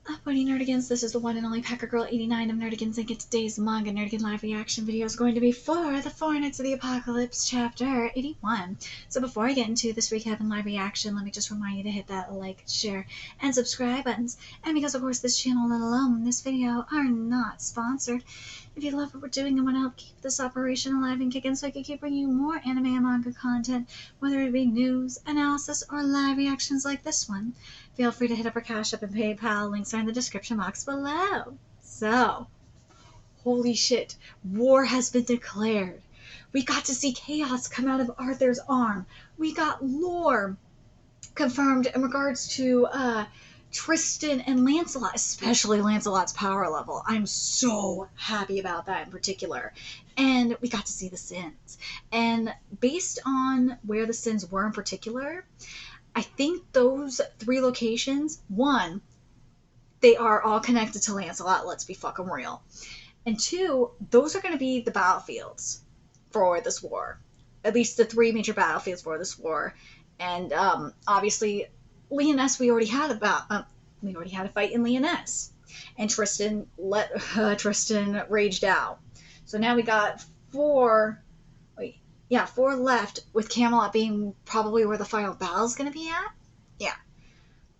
Buddy Nerdigans, this is the one and only Packer Girl 89 of Nerdigans, and today's Manga Nerdigan live reaction video is going to be for the Four Knights of the Apocalypse, chapter 81. So before I get into this recap and live reaction, let me just remind you to hit that like, share, and subscribe buttons. And because of course this channel alone, this video are not sponsored. If you love what we're doing and want to help keep this operation alive and kicking so I can keep bringing you more anime and manga content, whether it be news, analysis, or live reactions like this one, feel free to hit up our Cash App and PayPal. Links are in the description box below. So, holy shit, war has been declared. We got to see chaos come out of Arthur's arm. We got lore confirmed in regards to Tristan and Lancelot, especially Lancelot's power level. I'm so happy about that in particular. And we got to see the sins. And based on where the sins were in particular, I think those three locations, one, they are all connected to Lancelot, let's be fucking real. And two, those are going to be the battlefields for this war. At least the three major battlefields for this war. And obviously, Lyonesse, we already had a fight in Lyonesse. And Tristan raged out. So now we got four left, with Camelot being probably where the final battle is going to be at. Yeah.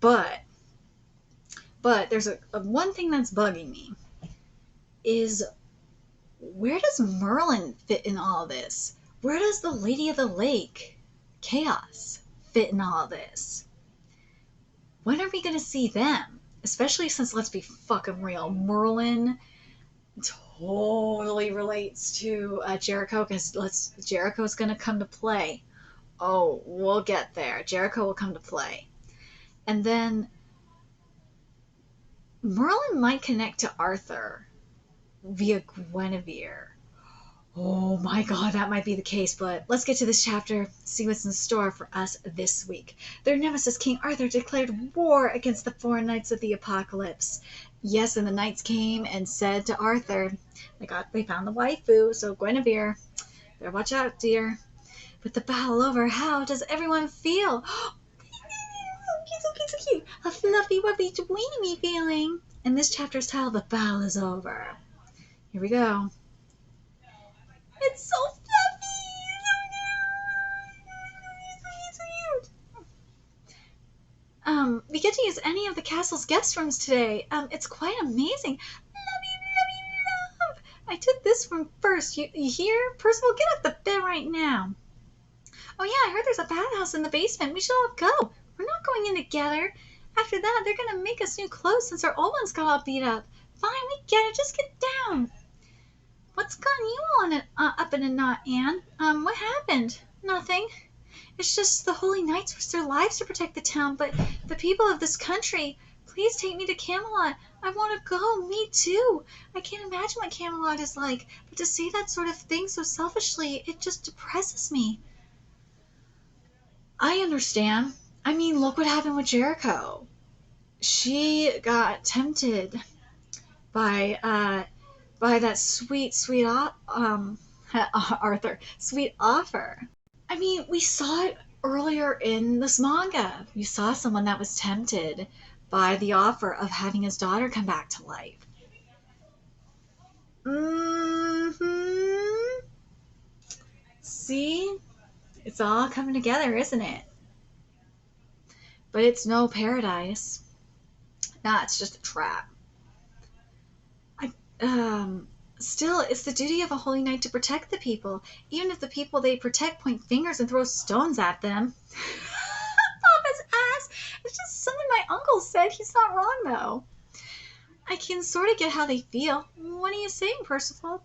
But there's a one thing that's bugging me is, where does Merlin fit in all this? Where does the Lady of the Lake, Chaos, fit in all this? When are we going to see them? Especially since, let's be fucking real, Merlin totally relates to Jericho, because Jericho's going to come to play. Oh, we'll get there. Jericho will come to play. And then Merlin might connect to Arthur via Guinevere. Oh my god, that might be the case, but let's get to this chapter, see what's in store for us this week. Their nemesis, King Arthur, declared war against the Four Knights of the Apocalypse. Yes, and the knights came and said to Arthur, they found the waifu, so Guinevere, better watch out, dear. With the battle over, how does everyone feel? So cute. A fluffy, wuffy, tweeny feeling. And this chapter's titled, The Battle is Over. Here we go. It's so fluffy! So cute! We get to use any of the castle's guest rooms today. It's quite amazing. Love. I took this room first. You hear? Percival, get off the bed right now. Oh yeah, I heard there's a bathhouse in the basement. We should all go. We're not going in together. After that, they're gonna make us new clothes since our old ones got all beat up. Fine, we get it. Just get down. What's gotten you all up in a knot, Anne? What happened? Nothing. It's just the Holy Knights risked their lives to protect the town, but the people of this country, please take me to Camelot. I want to go. Me too. I can't imagine what Camelot is like, but to say that sort of thing so selfishly, it just depresses me. I understand. I mean, look what happened with Jericho. She got tempted by that sweet Arthur, sweet offer. I mean, we saw it earlier in this manga. We saw someone that was tempted by the offer of having his daughter come back to life. See? It's all coming together, isn't it? But it's no paradise. Nah, it's just a trap. Still, it's the duty of a holy knight to protect the people, even if the people they protect point fingers and throw stones at them. Papa's ass! It's just something my uncle said. He's not wrong, though. I can sort of get how they feel. What are you saying, Percival?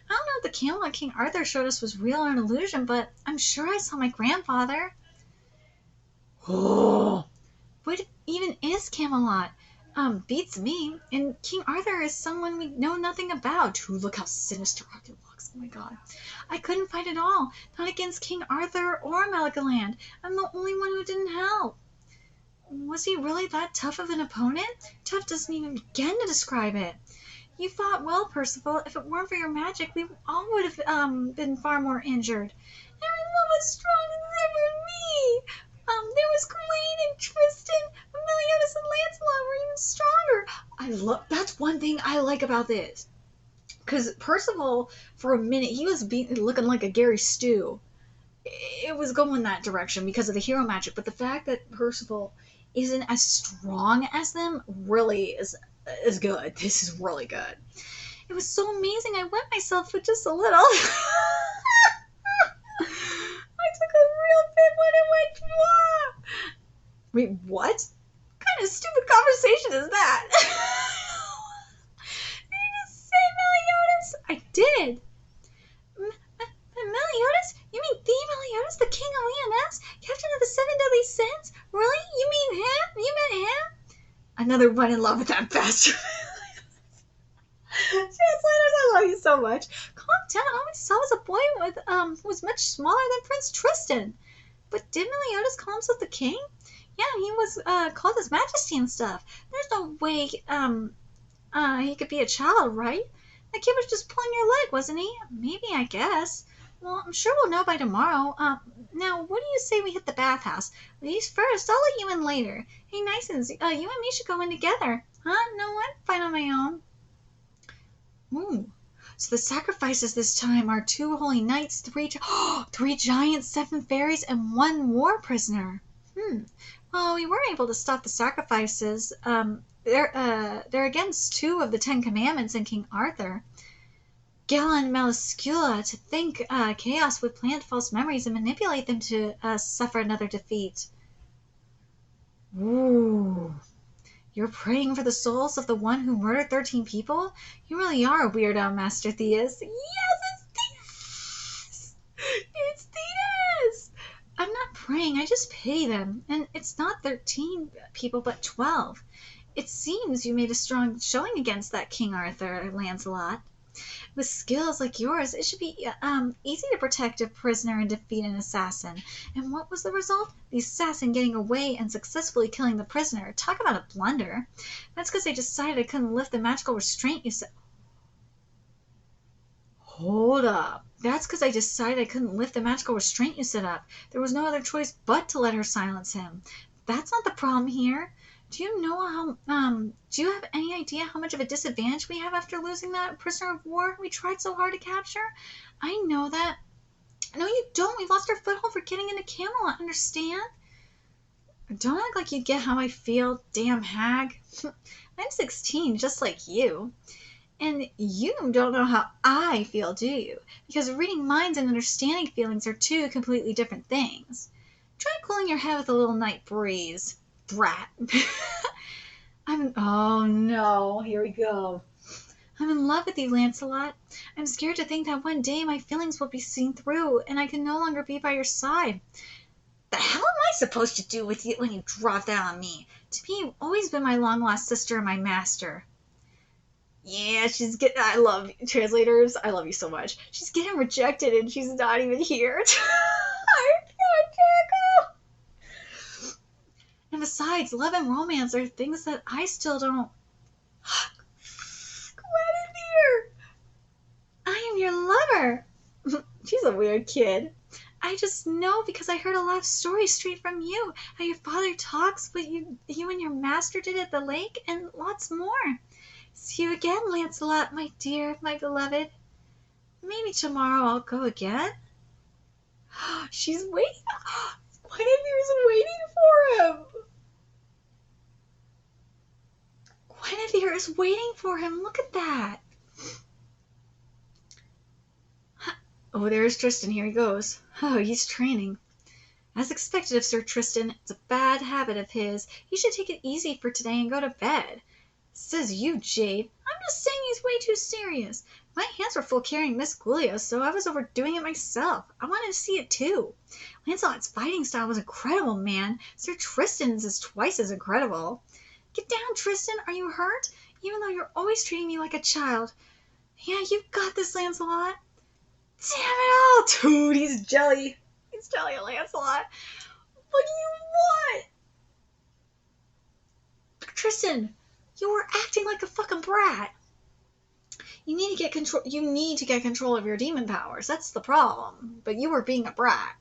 I don't know if the Camelot King Arthur showed us was real or an illusion, but I'm sure I saw my grandfather. Oh, what even is Camelot? Beats me. And King Arthur is someone we know nothing about. Ooh, look how sinister Arthur looks. Oh my god. I couldn't fight at all. Not against King Arthur or Meligoland. I'm the only one who didn't help. Was he really that tough of an opponent? Tough doesn't even begin to describe it. You fought well, Percival. If it weren't for your magic, we all would have been far more injured. Everyone was strong except for me. There was Gawain and Tristan, Meliodas and Lancelot were even stronger. That's one thing I like about this. Because Percival, for a minute, he was looking like a Gary Stew. It was going that direction because of the hero magic, but the fact that Percival isn't as strong as them really is good. This is really good. It was so amazing. I wet myself with just a little. I took a real big one and went, wow. Wait, what? What kind of stupid conversation is that? Did you just say Meliodas? I did. Meliodas? You mean the Meliodas, the king of Leoness, captain of the seven deadly sins? Really? You mean him? You meant him? Another one in love with that bastard. Translators, I love you so much. Calm down. All we saw was a boy with who was much smaller than Prince Tristan. But did Meliodas call himself the king? Yeah, he was called His Majesty and stuff. There's no way he could be a child, right? That kid was just pulling your leg, wasn't he? Maybe, I guess. Well, I'm sure we'll know by tomorrow. Now, what do you say we hit the bathhouse? Ladies first, I'll let you in later. Hey, Nicens, you and me should go in together. Huh? No, I'm fine on my own. Ooh. So the sacrifices this time are 2 holy knights, 3 giants, 7 fairies, and 1 war prisoner. Well, we weren't able to stop the sacrifices. They're against 2 of the 10 commandments in King Arthur. Gala and Meliscula, to think chaos would plant false memories and manipulate them to suffer another defeat. Ooh. You're praying for the souls of the one who murdered 13 people? You really are a weirdo, Master Theus. Yes, it's Theus! It's Theus! I'm not praying, I just pity them. And it's not 13 people, but 12. It seems you made a strong showing against that King Arthur, Lancelot. With skills like yours, it should be easy to protect a prisoner and defeat an assassin. And what was the result? The assassin getting away and successfully killing the prisoner. Talk about a blunder. That's because they decided I couldn't lift the magical restraint you set. Hold up. That's because I decided I couldn't lift the magical restraint you set up. There was no other choice but to let her silence him. That's not the problem here. Do you know do you have any idea how much of a disadvantage we have after losing that prisoner of war we tried so hard to capture? I know that. No, you don't. We lost our foothold for getting into Camelot, understand? Don't act like you get how I feel, damn hag. I'm 16, just like you. And you don't know how I feel, do you? Because reading minds and understanding feelings are 2 completely different things. Try cooling your head with a little night breeze. Brat. Oh no, here we go. I'm in love with you, Lancelot. I'm scared to think that one day my feelings will be seen through and I can no longer be by your side. The hell am I supposed to do with you when you drop that on me? To me, you've always been my long-lost sister and my master. Yeah, I love translators. I love you so much. She's getting rejected and she's not even here. I can't go. And besides, love and romance are things that I still don't. Guinevere! I am your lover! She's a weird kid. I just know because I heard a lot of stories straight from you. How your father talks, what you and your master did at the lake, and lots more. See you again, Lancelot, my dear, my beloved. Maybe tomorrow I'll go again. She's waiting. Guinevere's waiting for him. Guinevere is waiting for him. Look at that. Oh, there's Tristan. Here he goes. Oh, he's training. As expected of Sir Tristan, it's a bad habit of his. He should take it easy for today and go to bed. Says you, Jade. I'm just saying he's way too serious. My hands were full carrying Miss Julia, so I was overdoing it myself. I wanted to see it too. Lancelot's fighting style was incredible, man. Sir Tristan's is twice as incredible. Get down, Tristan. Are you hurt? Even though you're always treating me like a child. Yeah, you've got this, Lancelot. Damn it all! Dude, he's jelly. He's jelly at Lancelot. What do you want? Tristan, you were acting like a fucking brat. You need to get control of your demon powers. That's the problem. But you were being a brat.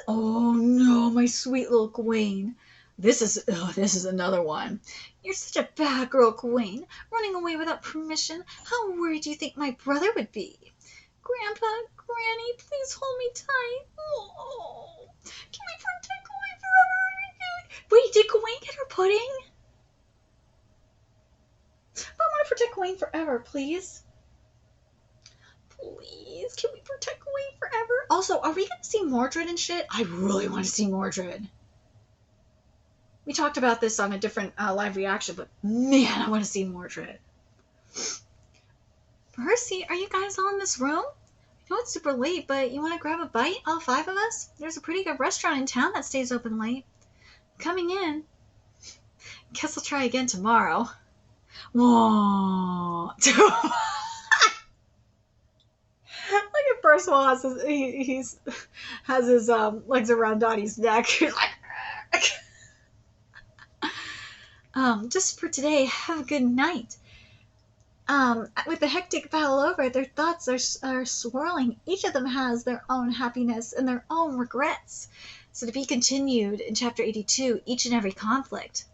Oh no, my sweet little Gawain. This is another one. You're such a bad girl, Gawain. Running away without permission. How worried do you think my brother would be? Grandpa, Granny, please hold me tight. Oh, can we protect Gawain forever? Wait, did Gawain get her pudding? I want to protect Gawain forever, please. Please, can we protect Gawain forever? Also, are we going to see Mordred and shit? I really want to see Mordred. We talked about this on a different live reaction, but man, I want to see Mordred. Percy, are you guys all in this room? I know it's super late, but you want to grab a bite, all 5 of us? There's a pretty good restaurant in town that stays open late. Coming in. Guess I'll try again tomorrow. Whoa. Look at Percival has his, has his legs around Dottie's neck. He's like, just for today, have a good night. With the hectic battle over, their thoughts are swirling. Each of them has their own happiness and their own regrets. So to be continued in chapter 82, each and every conflict.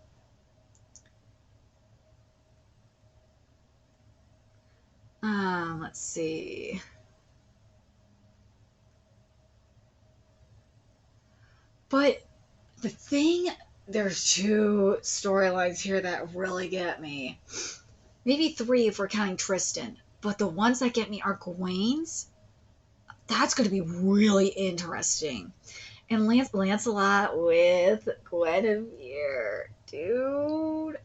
Let's see. But the thing, there's 2 storylines here that really get me. Maybe 3 if we're counting Tristan. But the ones that get me are Gawain's. That's going to be really interesting. And Lancelot with Guinevere. Dude,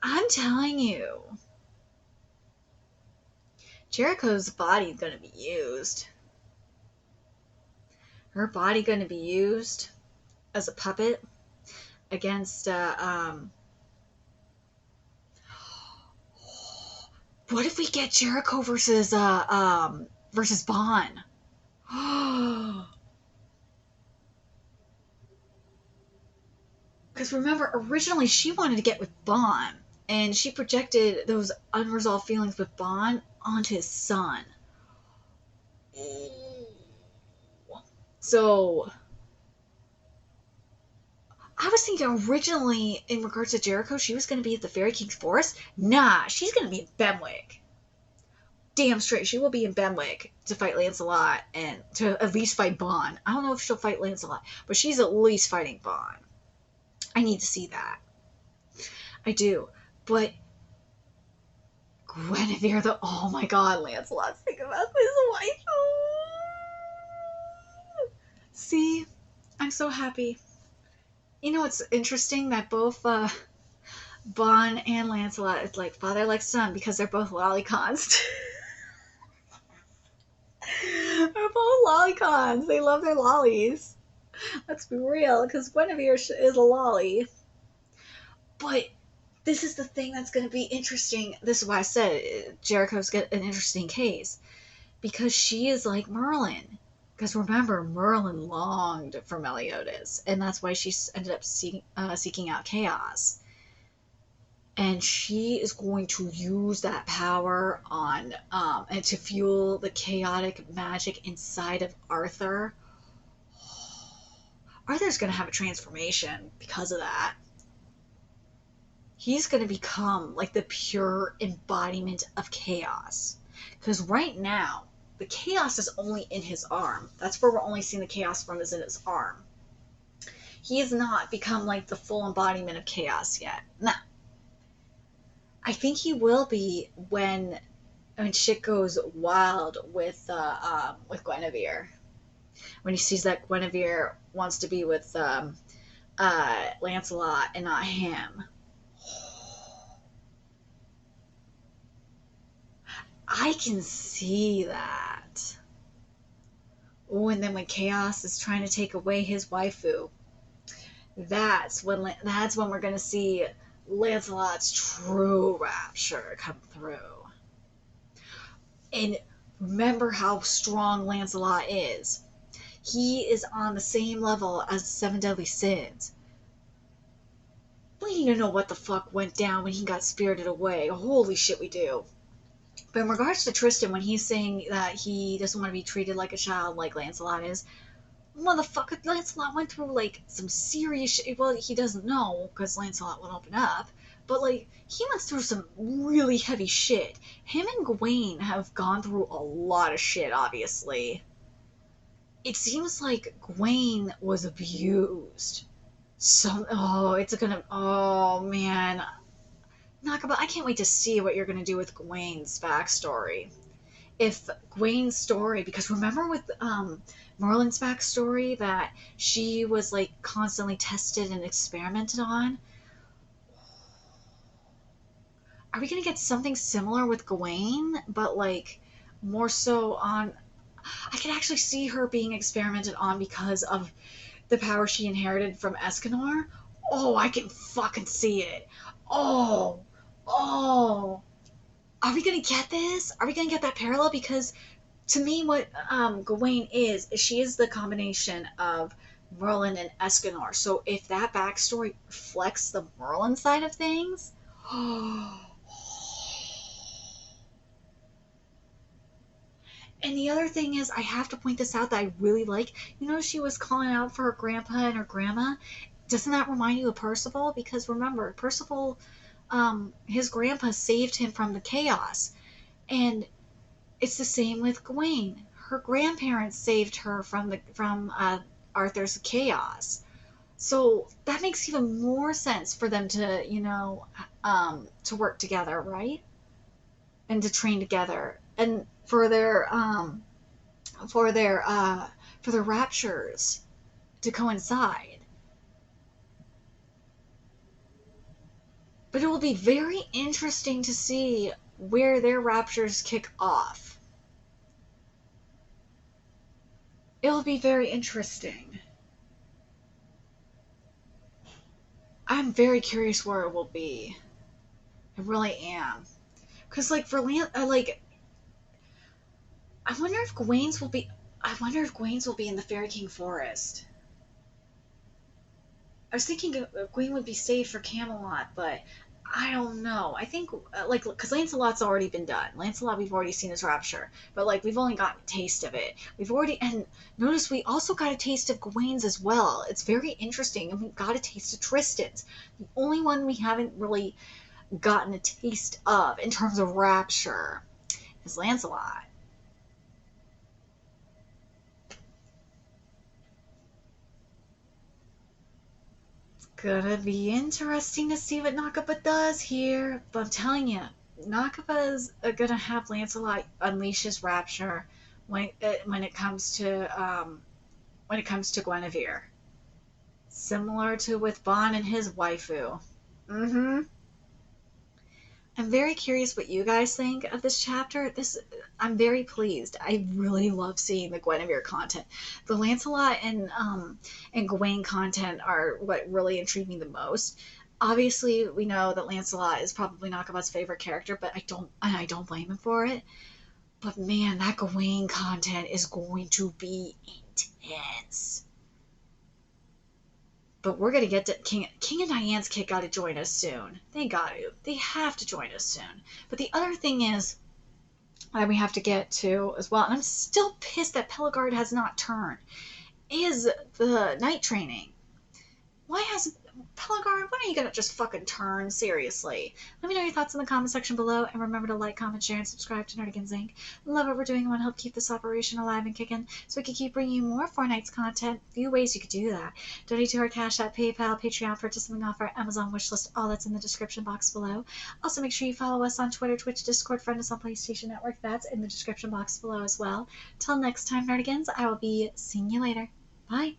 I'm telling you. Jericho's body going to be used. Her body going to be used as a puppet against what if we get Jericho versus Bon? Because remember, originally she wanted to get with Bon, and she projected those unresolved feelings with Bon onto his son. So I was thinking originally, in regards to Jericho, she was going to be at the Fairy King's Forest. Nah, she's going to be in Benwick. Damn straight, she will be in Benwick to fight Lancelot and to at least fight Bon. I don't know if she'll fight Lancelot, but she's at least fighting Bon. I need to see that. I do. But Guinevere, oh my god, Lancelot's thinking about his wife. See, I'm so happy. You know, it's interesting that both Bon and Lancelot, it's like father like son because they're both lolicons. They're both lolicons. They love their lollies. Let's be real, because Guinevere is a lolly. But this is the thing that's going to be interesting. This is why I said Jericho's got an interesting case. Because she is like Merlin. Because remember, Merlin longed for Meliodas. And that's why she ended up seeking out chaos. And she is going to use that power on and to fuel the chaotic magic inside of Arthur. Arthur's going to have a transformation because of that. He's going to become like the pure embodiment of chaos. Because right now, the chaos is only in his arm. That's where we're only seeing the chaos from, is in his arm. He has not become like the full embodiment of chaos yet. Nah. I think he will be when shit goes wild with Guinevere. When he sees that Guinevere wants to be with Lancelot and not him. I can see that. Oh, and then when Chaos is trying to take away his waifu, that's when we're gonna see Lancelot's true rapture come through. And remember how strong Lancelot is. He is on the same level as the 7 Deadly Sins. We need to know what the fuck went down when he got spirited away. Holy shit, we do. But in regards to Tristan, when he's saying that he doesn't want to be treated like a child like Lancelot is, motherfucker, Lancelot went through, like, some serious shit. Well, he doesn't know, because Lancelot won't open up. But, like, he went through some really heavy shit. Him and Gawain have gone through a lot of shit, obviously. It seems like Gawain was abused. Oh, man. Nakaba, I can't wait to see what you're gonna do with Gawain's backstory. If Gawain's story, because remember with Merlin's backstory that she was like constantly tested and experimented on. Are we gonna get something similar with Gawain, but like more so on? I can actually see her being experimented on because of the power she inherited from Escanor. Oh, I can fucking see it. Oh, oh. Are we gonna get this? Are we gonna get that parallel? Because to me, what Gawain is she is the combination of Merlin and Escanor. So if that backstory reflects the Merlin side of things, and the other thing is, I have to point this out that I really like. You know, she was calling out for her grandpa and her grandma. Doesn't that remind you of Percival? Because remember, Percival, his grandpa saved him from the chaos, and it's the same with Gawain. Her grandparents saved her from Arthur's chaos. So that makes even more sense for them to, to work together, right? And to train together, and for their for their raptures to coincide. But it will be very interesting to see where their raptures kick off. It'll be very interesting. I'm very curious where it will be. I really am. Because, like, I wonder if Gawain's will be. I wonder if Gawain's will be in the Fairy King Forest. I was thinking Gawain would be saved for Camelot, but I don't know. I think, because Lancelot's already been done. Lancelot, we've already seen his rapture, but, like, we've only gotten a taste of it. And notice we also got a taste of Gawain's as well. It's very interesting, and we got a taste of Tristan's. The only one we haven't really gotten a taste of in terms of rapture is Lancelot. Gonna be interesting to see what Nakaba does here, but I'm telling you, Nakaba's gonna have Lancelot unleash his rapture when it comes to Guinevere, similar to with Bon and his waifu. Mm-hmm. I'm very curious what you guys think of this chapter. I'm very pleased. I really love seeing the Guinevere content. The Lancelot and Gawain content are what really intrigue me the most. Obviously, we know that Lancelot is probably Nakaba's favorite character, but I don't blame him for it. But man, that Gawain content is going to be intense. But we're gonna get to King and Diane's kid. Got to join us soon. They have to join us soon. But the other thing is that we have to get to as well, and I'm still pissed that Pelagard has not turned, is the night training. Why hasn't Pelagard, when are you gonna just fucking turn? Seriously. Let me know your thoughts in the comment section below, and remember to like, comment, share, and subscribe to Nerdigans Inc. Love what we're doing and want to help keep this operation alive and kicking, so we can keep bringing you more Fortnite's content. A few ways you could do that. Donate to our Cash App, PayPal, Patreon, purchase something off our Amazon wishlist, all that's in the description box below. Also, make sure you follow us on Twitter, Twitch, Discord, friend us on PlayStation Network. That's in the description box below as well. Till next time, Nerdigans, I will be seeing you later. Bye.